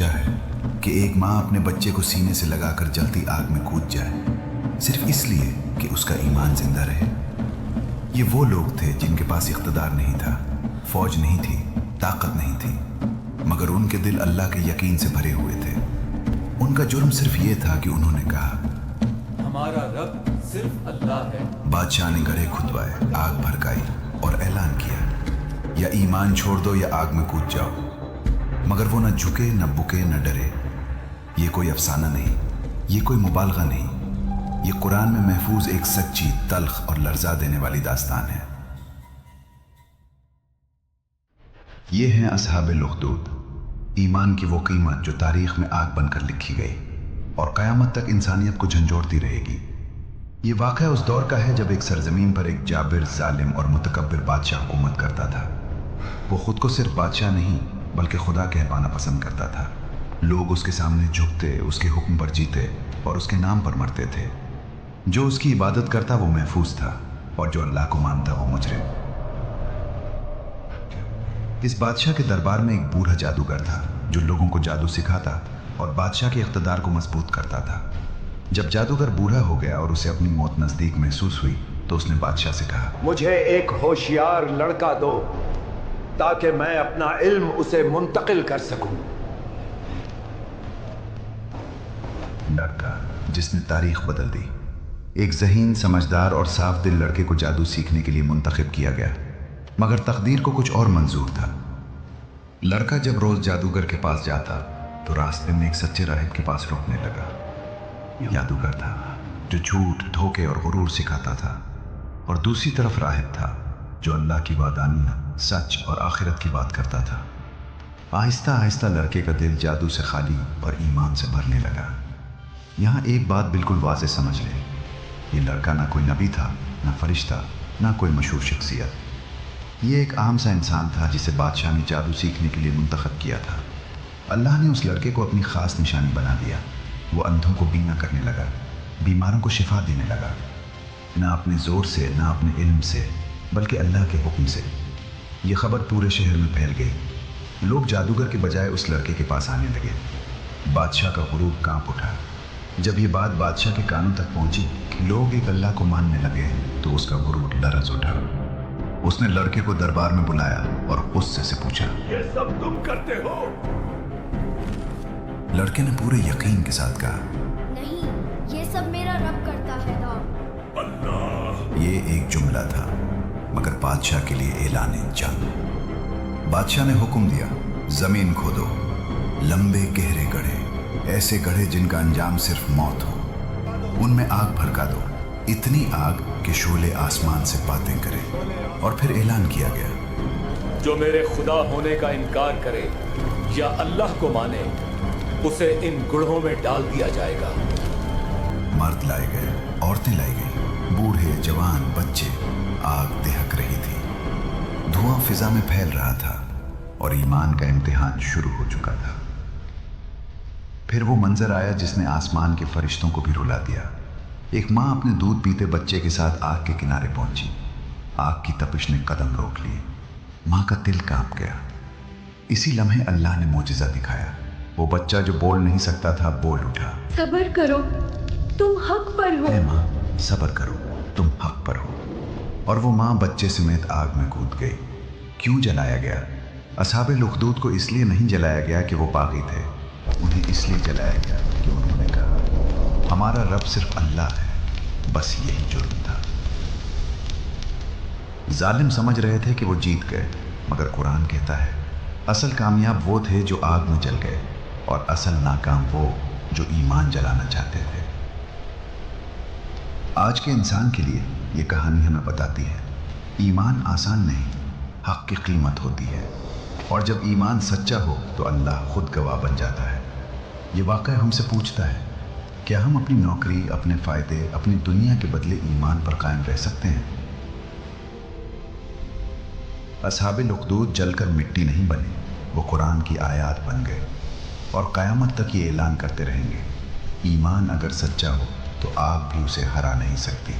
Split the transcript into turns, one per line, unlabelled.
سوچا ہے کہ ایک ماں اپنے بچے کو سینے سے لگا کر جلتی آگ میں کود جائے صرف اس لیے کہ اس کا ایمان زندہ رہے؟ یہ وہ لوگ تھے جن کے پاس اقتدار نہیں تھا، فوج نہیں تھی، طاقت نہیں تھی، مگر ان کے دل اللہ کے یقین سے بھرے ہوئے تھے۔ ان کا جرم صرف یہ تھا کہ انہوں نے کہا
ہمارا رب صرف اللہ ہے۔
بادشاہ نے گڑھے کھدوائے، آگ بھڑکائی اور اعلان کیا یا ایمان چھوڑ دو یا آگ میں کود جاؤ، مگر وہ نہ جھکے، نہ بکے، نہ ڈرے۔ یہ کوئی افسانہ نہیں، یہ کوئی مبالغہ نہیں، یہ قرآن میں محفوظ ایک سچی، تلخ اور لرزا دینے والی داستان ہے۔ یہ ہیں اصحاب الاخدود، ایمان کی وہ قیمت جو تاریخ میں آگ بن کر لکھی گئی اور قیامت تک انسانیت کو جھنجھوڑتی رہے گی۔ یہ واقعہ اس دور کا ہے جب ایک سرزمین پر ایک جابر، ظالم اور متکبر بادشاہ حکومت کرتا تھا۔ وہ خود کو صرف بادشاہ نہیں بلکہ خدا کہلوانا پسند کرتا تھا۔ لوگ اس کے سامنے جھکتے، اس کے حکم پر جیتے اور اس کے نام پر مرتے تھے۔ جو اس کی عبادت کرتا وہ محفوظ تھا اور جو اللہ کو مانتا وہ مجرم۔ اس بادشاہ کے دربار میں ایک بوڑھا جادوگر تھا جو لوگوں کو جادو سکھاتا اور بادشاہ کے اقتدار کو مضبوط کرتا تھا۔ جب جادوگر بوڑھا ہو گیا اور اسے اپنی موت نزدیک محسوس ہوئی تو اس نے بادشاہ سے کہا،
مجھے ایک ہوشیار لڑکا دو تاکہ میں اپنا علم اسے منتقل کر سکوں۔
لڑکا جس نے تاریخ بدل دی، ایک ذہین، سمجھدار اور صاف دل لڑکے کو جادو سیکھنے کے لیے منتخب کیا گیا، مگر تقدیر کو کچھ اور منظور تھا۔ لڑکا جب روز جادوگر کے پاس جاتا تو راستے میں ایک سچے راہب کے پاس رکنے لگا۔ جادوگر تھا جو جھوٹ، دھوکے اور غرور سکھاتا تھا، اور دوسری طرف راہب تھا جو اللہ کی وعدانیت، سچ اور آخرت کی بات کرتا تھا۔ آہستہ آہستہ لڑکے کا دل جادو سے خالی اور ایمان سے بھرنے لگا۔ یہاں ایک بات بالکل واضح سمجھ لیں، یہ لڑکا نہ کوئی نبی تھا، نہ فرشتہ، نہ کوئی مشہور شخصیت۔ یہ ایک عام سا انسان تھا جسے بادشاہ نے جادو سیکھنے کے لیے منتخب کیا تھا۔ اللہ نے اس لڑکے کو اپنی خاص نشانی بنا دیا۔ وہ اندھوں کو بینا کرنے لگا، بیماروں کو شفا دینے لگا، نہ اپنے زور سے، نہ اپنے علم سے، بلکہ اللہ کے حکم سے۔ یہ خبر پورے شہر میں پھیل گئی۔ لوگ جادوگر کے بجائے اس لڑکے کے پاس آنے لگے۔ بادشاہ کا غرور کانپ اٹھا۔ جب یہ بات بادشاہ کے کانوں تک پہنچی کہ لوگ ایک اللہ کو ماننے لگے تو اس کا غرور لرز اٹھا۔ اس نے لڑکے کو دربار میں بلایا اور غصے سے پوچھا،
یہ سب تم کرتے ہو؟
لڑکے نے پورے یقین کے ساتھ کہا،
نہیں، یہ سب میرا رب کرتا ہے نا۔
اللہ۔
یہ ایک جملہ تھا مگر بادشاہ کے لیے اعلان جنگ۔ بادشاہ نے حکم دیا، زمین کھودو، لمبے گہرے گڑھے، ایسے گڑھے جن کا انجام صرف موت ہو، ان میں آگ بھڑکا دو، اتنی آگ کہ شعلے آسمان سے باتیں کرے۔ اور پھر اعلان کیا گیا،
جو میرے خدا ہونے کا انکار کرے یا اللہ کو مانے اسے ان گڑھوں میں ڈال دیا جائے گا۔
مرد لائے گئے، عورتیں لائی گئیں، بوڑھے، جوان، بچے، آگ دہک رہی تھی، دھواں فضا میں پھیل رہا تھا اور ایمان کا امتحان شروع ہو چکا تھا۔ پھر وہ منظر آیا جس نے آسمان کے فرشتوں کو بھی رلا دیا۔ ایک ماں اپنے دودھ پیتے بچے کے ساتھ آگ کے کنارے پہنچی۔ آگ کی تپش نے قدم روک لیے۔ ماں کا دل کانپ گیا۔ اسی لمحے اللہ نے معجزہ دکھایا۔ وہ بچہ جو بول نہیں سکتا تھا بول اٹھا،
صبر کرو، تم حق پر ہو۔
اے ماں، صبر کرو، تم حق پر ہو۔ اور وہ ماں بچے سمیت آگ میں کود گئی۔ کیوں جلایا گیا؟ اصحاب الاخدود کو اس لیے نہیں جلایا گیا کہ وہ باغی تھے، انہیں اس لیے جلایا گیا کہ انہوں نے کہا، ہمارا رب صرف اللہ ہے۔ بس یہی جرم تھا۔ ظالم سمجھ رہے تھے کہ وہ جیت گئے، مگر قرآن کہتا ہے، اصل کامیاب وہ تھے جو آگ میں جل گئے، اور اصل ناکام وہ جو ایمان جلانا چاہتے تھے۔ آج کے انسان کے لیے یہ کہانی ہمیں بتاتی ہے، ایمان آسان نہیں، حق کی قیمت ہوتی ہے، اور جب ایمان سچا ہو تو اللہ خود گواہ بن جاتا ہے۔ یہ واقعہ ہم سے پوچھتا ہے، کیا ہم اپنی نوکری، اپنے فائدے، اپنی دنیا کے بدلے ایمان پر قائم رہ سکتے ہیں؟ اصحاب الاخدود جل کر مٹی نہیں بنے، وہ قرآن کی آیات بن گئے، اور قیامت تک یہ اعلان کرتے رہیں گے، ایمان اگر سچا ہو تو آگ بھی اسے ہرا نہیں سکتی۔